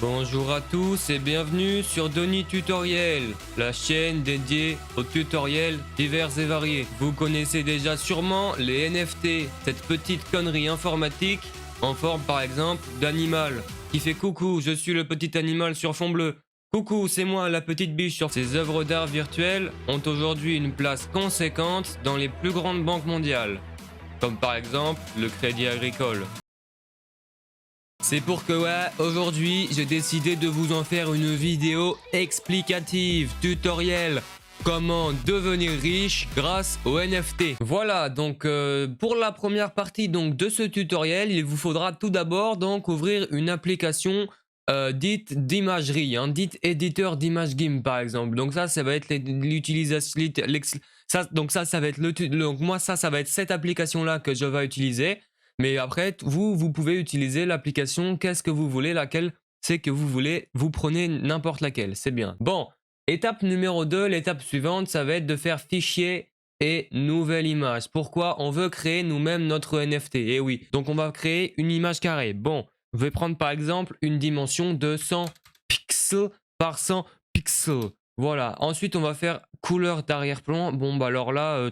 Bonjour à tous et bienvenue sur Donny Tutoriel, la chaîne dédiée aux tutoriels divers et variés. Vous connaissez déjà sûrement les NFT, cette petite connerie informatique en forme par exemple d'animal qui fait coucou, je suis le petit animal sur fond bleu. Coucou, c'est moi la petite biche sur ces œuvres d'art virtuelles ont aujourd'hui une place conséquente dans les plus grandes banques mondiales, comme par exemple le Crédit Agricole. C'est pour que aujourd'hui j'ai décidé de vous en faire une vidéo explicative, tutoriel, comment devenir riche grâce aux NFT. Voilà, donc pour la première partie donc de ce tutoriel, il vous faudra tout d'abord donc ouvrir une application dite d'imagerie, dite éditeur d'image GIMP par exemple. Donc ça va être l'utilisation, donc ça va être donc moi ça va être cette application là que je vais utiliser. Mais après, vous pouvez utiliser l'application qu'est-ce que vous voulez, laquelle c'est que vous voulez, vous prenez n'importe laquelle, c'est bien. Bon, étape numéro 2, l'étape suivante, ça va être de faire fichier et nouvelle image. Pourquoi? On veut créer nous-mêmes notre NFT, et oui. Donc on va créer une image carrée. Bon, je vais prendre par exemple une dimension de 100 pixels par 100 pixels. Voilà, ensuite on va faire couleur d'arrière-plan. Bon, bah alors là,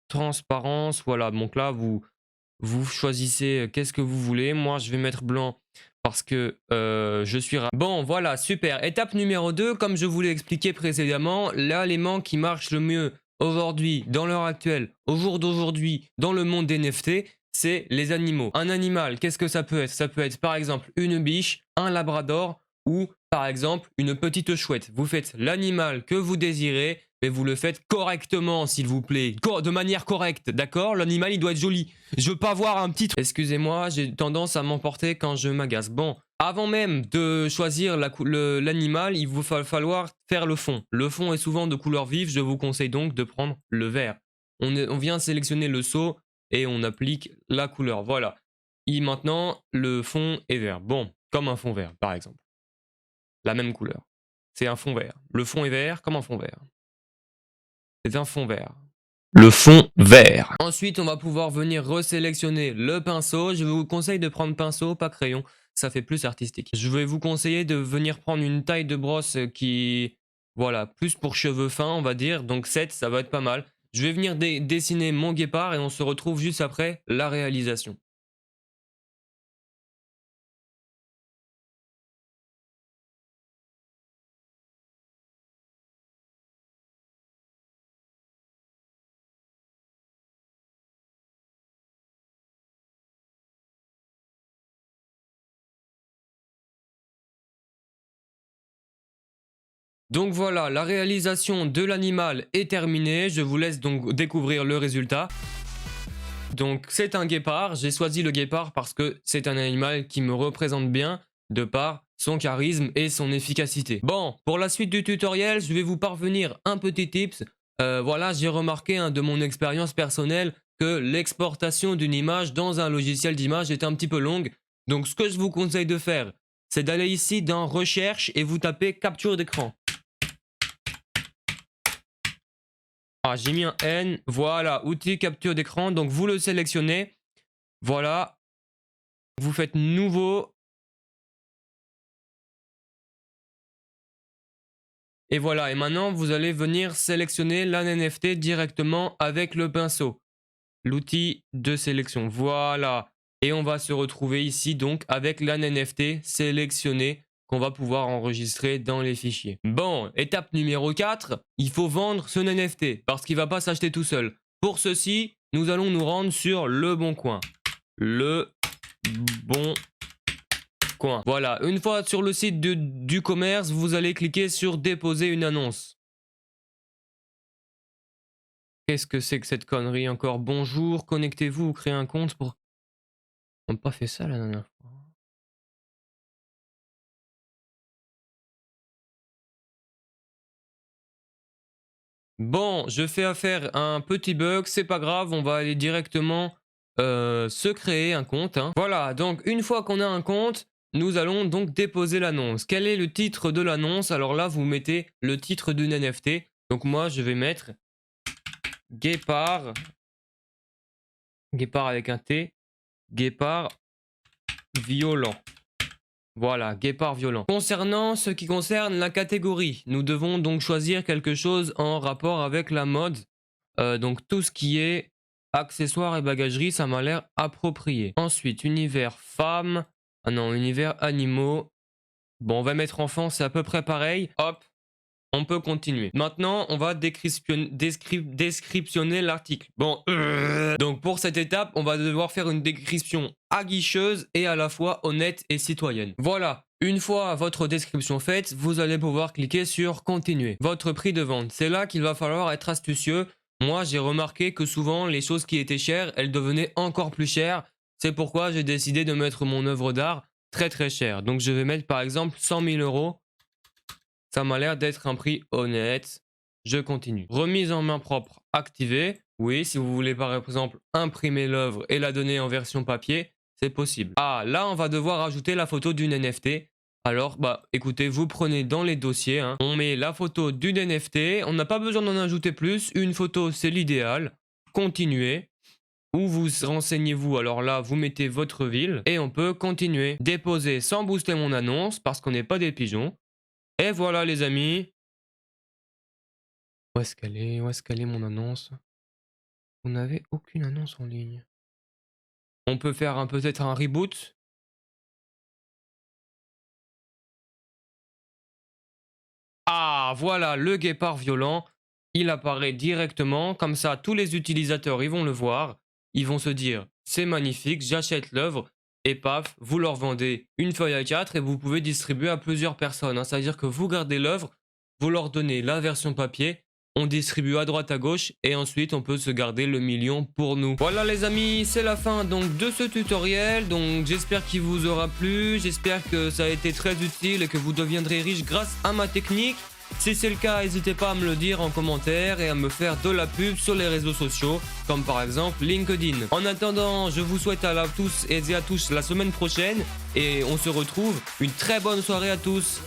transparence, voilà. Donc là, vous choisissez qu'est-ce que vous voulez. Moi, je vais mettre blanc parce que je suis... Bon, voilà, super. Étape numéro 2, comme je vous l'ai expliqué précédemment, l'élément qui marche le mieux aujourd'hui, dans l'heure actuelle, au jour d'aujourd'hui, dans le monde des NFT, c'est les animaux. Un animal, qu'est-ce que ça peut être? Ça peut être par exemple une biche, un labrador ou par exemple une petite chouette. Vous faites l'animal que vous désirez, mais vous le faites correctement, s'il vous plaît. De manière correcte, d'accord? L'animal, il doit être joli. Je veux pas voir un petit... Excusez-moi, j'ai tendance à m'emporter quand je m'agace. Bon, avant même de choisir l'animal, il vous va falloir faire le fond. Le fond est souvent de couleur vive, je vous conseille donc de prendre le vert. On vient sélectionner le seau et on applique la couleur. Voilà. Et maintenant, le fond est vert. Bon, comme un fond vert, par exemple. La même couleur. C'est un fond vert. Le fond est vert comme un fond vert. C'est un fond vert. Le fond vert. Ensuite, on va pouvoir venir resélectionner le pinceau. Je vous conseille de prendre pinceau, pas crayon. Ça fait plus artistique. Je vais vous conseiller de venir prendre une taille de brosse qui... Voilà, plus pour cheveux fins, on va dire. Donc 7, ça va être pas mal. Je vais venir dessiner mon guépard et on se retrouve juste après la réalisation. Donc voilà, la réalisation de l'animal est terminée. Je vous laisse donc découvrir le résultat. Donc c'est un guépard, j'ai choisi le guépard parce que c'est un animal qui me représente bien de par son charisme et son efficacité. Bon, pour la suite du tutoriel, je vais vous parvenir un petit tips. Voilà, j'ai remarqué de mon expérience personnelle que l'exportation d'une image dans un logiciel d'image est un petit peu longue. Donc ce que je vous conseille de faire, c'est d'aller ici dans recherche et vous tapez capture d'écran. Ah, j'ai mis un N, voilà, outil capture d'écran, donc vous le sélectionnez, voilà, vous faites nouveau, et voilà, et maintenant vous allez venir sélectionner l'NFT directement avec le pinceau, l'outil de sélection, voilà, et on va se retrouver ici donc avec l'NFT sélectionné qu'on va pouvoir enregistrer dans les fichiers. Bon, étape numéro 4, il faut vendre son NFT parce qu'il ne va pas s'acheter tout seul. Pour ceci, nous allons nous rendre sur Le Bon Coin. Le Bon Coin. Voilà, une fois sur le site du commerce, vous allez cliquer sur déposer une annonce. Qu'est-ce que c'est que cette connerie encore? Bonjour, connectez-vous ou créez un compte pour... On n'a pas fait ça la dernière fois. Bon, je fais affaire à un petit bug, c'est pas grave, on va aller directement se créer un compte. Voilà, donc une fois qu'on a un compte, nous allons donc déposer l'annonce. Quel est le titre de l'annonce? Alors là, vous mettez le titre d'une NFT. Donc moi, je vais mettre Guépard, Guépard avec un T, Guépard violent. Voilà, guépard violent. Concernant ce qui concerne la catégorie, nous devons donc choisir quelque chose en rapport avec la mode. Donc tout ce qui est accessoires et bagagerie, ça m'a l'air approprié. Ensuite, univers femmes. Ah non, univers animaux. Bon, on va mettre enfant, c'est à peu près pareil. Hop, on peut continuer. Maintenant, on va descriptionner l'article. Bon, donc pour cette étape, on va devoir faire une description aguicheuse et à la fois honnête et citoyenne. Voilà, une fois votre description faite, vous allez pouvoir cliquer sur continuer. Votre prix de vente, c'est là qu'il va falloir être astucieux. Moi, j'ai remarqué que souvent, les choses qui étaient chères, elles devenaient encore plus chères. C'est pourquoi j'ai décidé de mettre mon œuvre d'art très très chère. Donc je vais mettre par exemple 100 000 euros. Ça m'a l'air d'être un prix honnête. Je continue. Remise en main propre activée. Oui, si vous voulez par exemple imprimer l'œuvre et la donner en version papier, c'est possible. Ah, là on va devoir ajouter la photo d'une NFT. Alors, bah écoutez, vous prenez dans les dossiers, hein, on met la photo d'une NFT. On n'a pas besoin d'en ajouter plus. Une photo, c'est l'idéal. Continuez. Où vous renseignez-vous? Alors là, vous mettez votre ville et on peut continuer. Déposer sans booster mon annonce parce qu'on n'est pas des pigeons. Et voilà les amis. Où est-ce qu'elle est? Où est-ce qu'elle est mon annonce? Vous n'avez aucune annonce en ligne. On peut faire peut-être un reboot. Ah, voilà le guépard violent. Il apparaît directement. Comme ça, tous les utilisateurs, ils vont le voir. Ils vont se dire, c'est magnifique, j'achète l'œuvre. Et paf, vous leur vendez une feuille A4 et vous pouvez distribuer à plusieurs personnes, hein. C'est-à-dire que vous gardez l'œuvre, vous leur donnez la version papier, on distribue à droite à gauche et ensuite on peut se garder le million pour nous. Voilà les amis, c'est la fin donc de ce tutoriel. Donc j'espère qu'il vous aura plu, j'espère que ça a été très utile et que vous deviendrez riche grâce à ma technique. Si c'est le cas, n'hésitez pas à me le dire en commentaire et à me faire de la pub sur les réseaux sociaux, comme par exemple LinkedIn. En attendant, je vous souhaite à tous et à tous la semaine prochaine et on se retrouve. Une très bonne soirée à tous.